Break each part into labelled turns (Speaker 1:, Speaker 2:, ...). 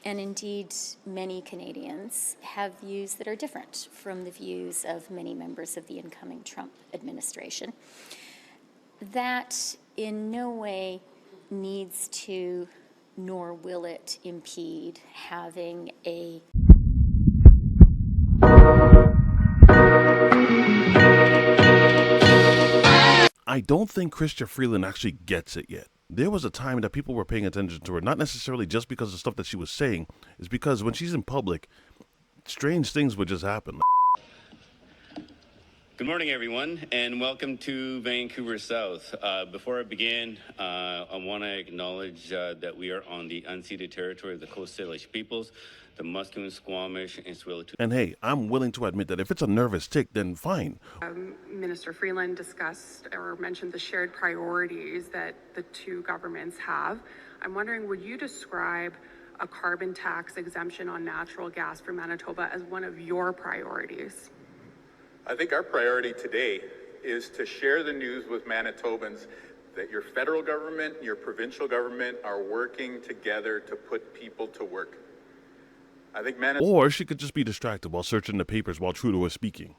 Speaker 1: and indeed many Canadians, have views that are different from the views of many members of the incoming Trump administration. That in no way needs to, nor will it impede having a
Speaker 2: I don't think Chrystia Freeland actually gets it yet. There was a time that people were paying attention to her, not necessarily just because of the stuff that she was saying, it's because when she's in public, strange things would just happen.
Speaker 3: Good morning, everyone, and welcome to Vancouver South. Before I begin, I want to acknowledge that we are on the unceded territory of the Coast Salish peoples, the Musqueam, Squamish, and Tsleil-Waututh.
Speaker 2: And hey, I'm willing to admit that if it's a nervous tick, then fine.
Speaker 4: Minister Freeland discussed or mentioned the shared priorities that the two governments have. I'm wondering, would you describe a carbon tax exemption on natural gas for Manitoba as one of your priorities?
Speaker 5: I think our priority today is to share the news with Manitobans that your federal government, your provincial government are working together to put people to work. I think
Speaker 2: Or she could just be distracted while searching the papers while Trudeau is speaking.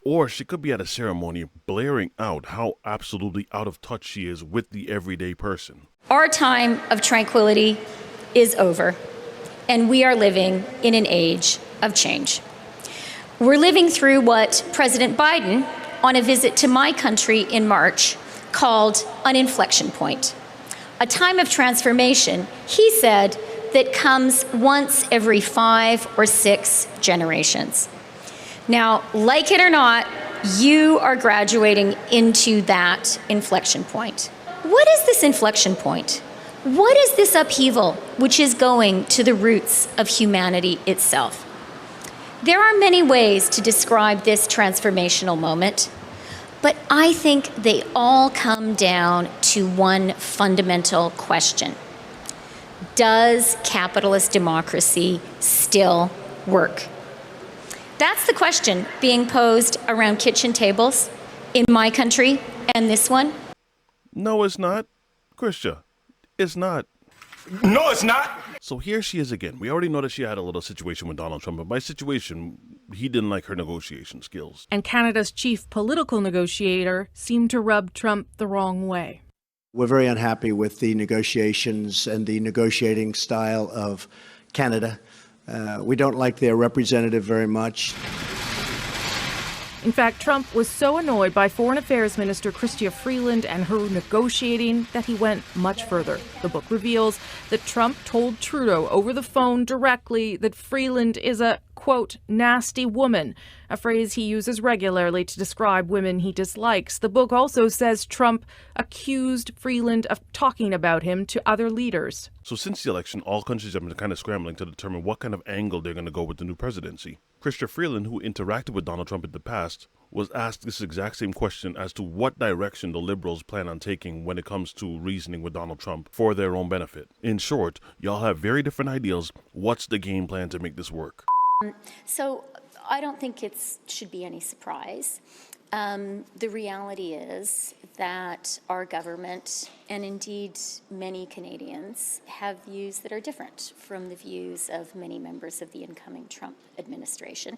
Speaker 2: Or she could be at a ceremony blaring out how absolutely out of touch she is with the everyday person.
Speaker 1: Our time of tranquility is over, and we are living in an age of change. We're living through what President Biden, on a visit to my country in March, called an inflection point. A time of transformation, he said, that comes once every 5 or 6 generations. Now, like it or not, you are graduating into that inflection point. What is this inflection point? What is this upheaval which is going to the roots of humanity itself? There are many ways to describe this transformational moment, but I think they all come down to one fundamental question. Does capitalist democracy still work? That's the question being posed around kitchen tables in my country and this one.
Speaker 2: No, it's not. Chrystia, it's not.
Speaker 6: No, it's not.
Speaker 2: So here she is again. We already know that she had a little situation with Donald Trump, but by situation, he didn't like her negotiation skills.
Speaker 7: And Canada's chief political negotiator seemed to rub Trump the wrong way.
Speaker 8: We're very unhappy with the negotiations and the negotiating style of Canada. We don't like their representative very much.
Speaker 7: In fact, Trump was so annoyed by Foreign Affairs Minister Chrystia Freeland and her negotiating that he went much further. The book reveals that Trump told Trudeau over the phone directly that Freeland is a, quote, nasty woman, a phrase he uses regularly to describe women he dislikes. The book also says Trump accused Freeland of talking about him to other leaders.
Speaker 2: So since the election, all countries have been kind of scrambling to determine what kind of angle they're going to go with the new presidency. Chrystia Freeland, who interacted with Donald Trump in the past, was asked this exact same question as to what direction the Liberals plan on taking when it comes to reasoning with Donald Trump for their own benefit. In short, y'all have very different ideas. What's the game plan to make this work?
Speaker 1: So I don't think it should be any surprise. The reality is that our government, and indeed many Canadians, have views that are different from the views of many members of the incoming Trump administration.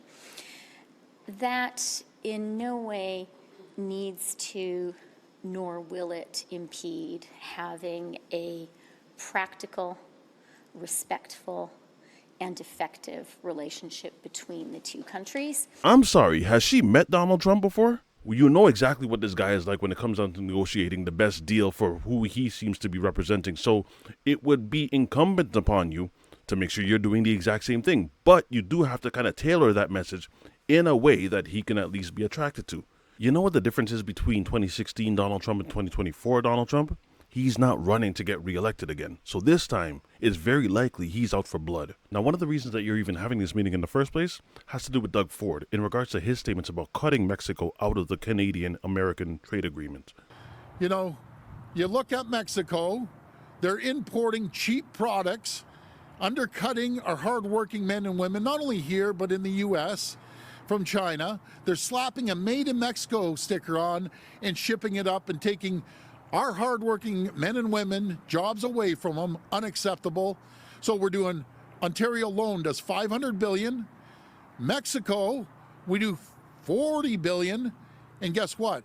Speaker 1: That in no way needs to, nor will it impede having a practical, respectful, and effective relationship between the two countries.
Speaker 2: I'm sorry, has she met Donald Trump before? Well, you know exactly what this guy is like when it comes down to negotiating the best deal for who he seems to be representing. So it would be incumbent upon you to make sure you're doing the exact same thing. But you do have to kind of tailor that message in a way that he can at least be attracted to. You know what the difference is between 2016 Donald Trump and 2024 Donald Trump? He's not running to get reelected again. So this time, it's very likely he's out for blood. Now, one of the reasons that you're even having this meeting in the first place has to do with Doug Ford in regards to his statements about cutting Mexico out of the Canadian-American trade agreement.
Speaker 9: You know, you look at Mexico, they're importing cheap products, undercutting our hardworking men and women, not only here, but in the U.S. from China. They're slapping a Made in Mexico sticker on and shipping it up and taking our hardworking men and women jobs away from them. Unacceptable. So we're doing, Ontario alone does $500 billion. Mexico, we do $40 billion. And guess what?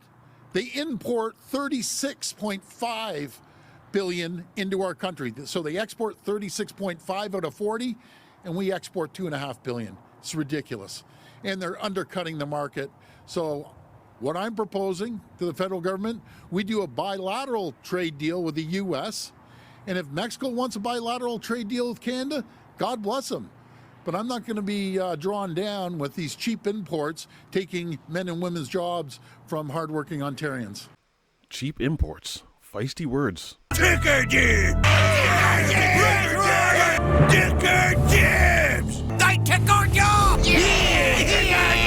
Speaker 9: They import $36.5 billion into our country. So they export 36.5 out of 40, and we export $2.5 billion. It's ridiculous. And they're undercutting the market. So what I'm proposing to the federal government, we do a bilateral trade deal with the U.S. And if Mexico wants a bilateral trade deal with Canada, God bless them. But I'm not going to be drawn down with these cheap imports taking men and women's jobs from hardworking Ontarians.
Speaker 2: Cheap imports. Feisty words.
Speaker 6: Ticker jibs! Ticker jibs! They took our jobs! Yeah!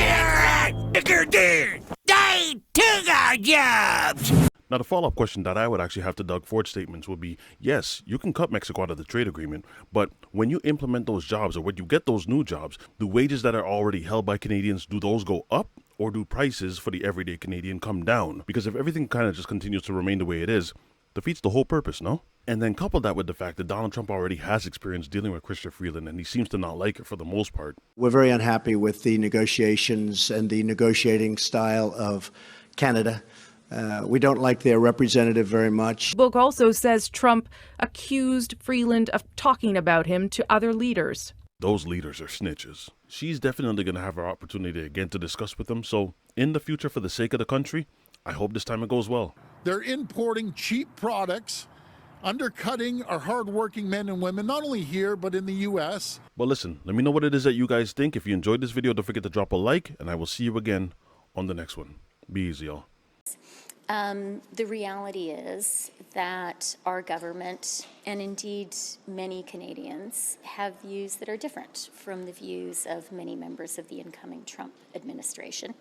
Speaker 6: Ticker jibs! They took our jobs!
Speaker 2: Now, the follow-up question that I would actually have to Doug Ford's statements would be, yes, you can cut Mexico out of the trade agreement, but when you implement those jobs or when you get those new jobs, do wages that are already held by Canadians, do those go up, or do prices for the everyday Canadian come down? Because if everything kind of just continues to remain the way it is, defeats the whole purpose, no? And then couple that with the fact that Donald Trump already has experience dealing with Chrystia Freeland, and he seems to not like it for the most part.
Speaker 8: We're very unhappy with the negotiations and the negotiating style of Canada. We don't like their representative very much.
Speaker 7: The book also says Trump accused Freeland of talking about him to other leaders.
Speaker 2: Those leaders are snitches. She's definitely going to have her opportunity again to discuss with them. So in the future, for the sake of the country, I hope this time it goes well.
Speaker 9: They're importing cheap products, undercutting our hardworking men and women, not only here, but in the U.S.
Speaker 2: But listen, let me know what it is that you guys think. If you enjoyed this video, don't forget to drop a like, and I will see you again on the next one. Be easy, y'all.
Speaker 1: The reality is that our government, and indeed many Canadians, have views that are different from the views of many members of the incoming Trump administration.